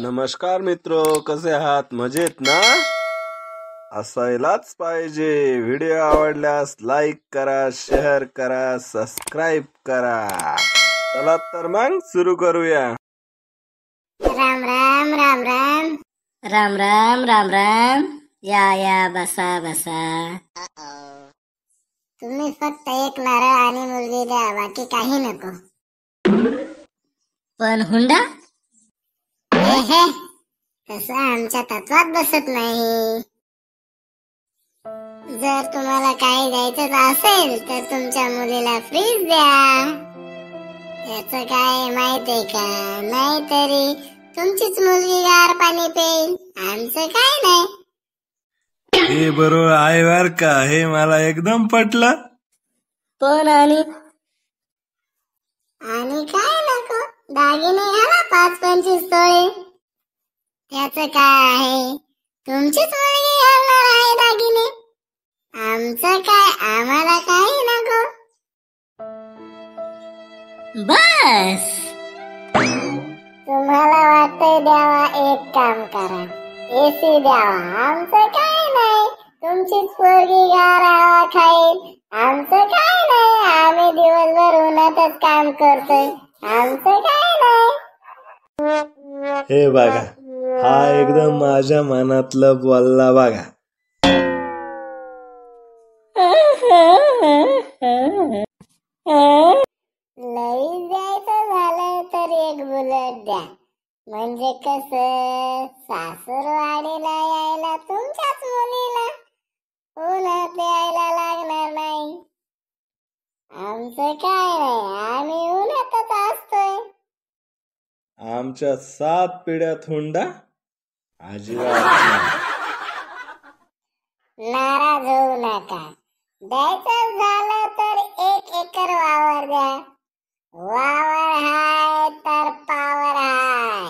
नमस्कार मित्र, कसे आहात? मजेत ना? असायलाच पाहिजे. व्हिडिओ आवडल्यास लाईक करा, शेअर करा, सबस्क्राईब करा. चला तर मग सुरू करूया. राम राम राम राम राम राम राम राम. या बसा बसा. तुम्ही फक्त एक नारळ आणि मुलगी द्या, बाकी काही नको. पण हुंडा हे तसं आमच्या तत्वात बसत नाही. जर तुम्हाला काही द्यायचं असेल तर तुमच्या मुलीला फ्रीज द्या. याचं काय माहितीये का? नाहीतरी तुमचीच मुलगी गार पाणी पेईल, आमचं काय नाही. हे बरोबर आहे बर का? हे मला एकदम पटलं. पण आणि काय नको, दागिने घाला 5-25 तोळे. त्याचं काय आहे, तुमचीच मुलगी घालणार आहे दागिने. आमचं काय, आम्हाला काही नको. बस. तुम्हाला वाटतंय द्यावा, एक काम करा, एसी द्यावा. आमचं काय नाही, तुमचीच पोरगी गार हवा खाईल, आमचं काय नाही. आम्ही दिवसभर उन्हातच काम करतोय, आमचं काय नाही. हे बघा, हा एकदम माझ्या मनातलं बोलला बघा. लई द्यायचं झालं तर एक बुलेट द्या, म्हणजे कसं सासूरवाडीला यायला तुमच्याच मुलीला उन्हात यायला लागणार नाही. आमचं काय नाही, आम्ही उन्हातच असतोय. आमच्या 7 पिढ्यात हुंडा अजिबात नाही. नाराज होऊ नका. द्यायचं झालं तर 1 एकर वावर द्या. वावर हाय तर पावर हाय.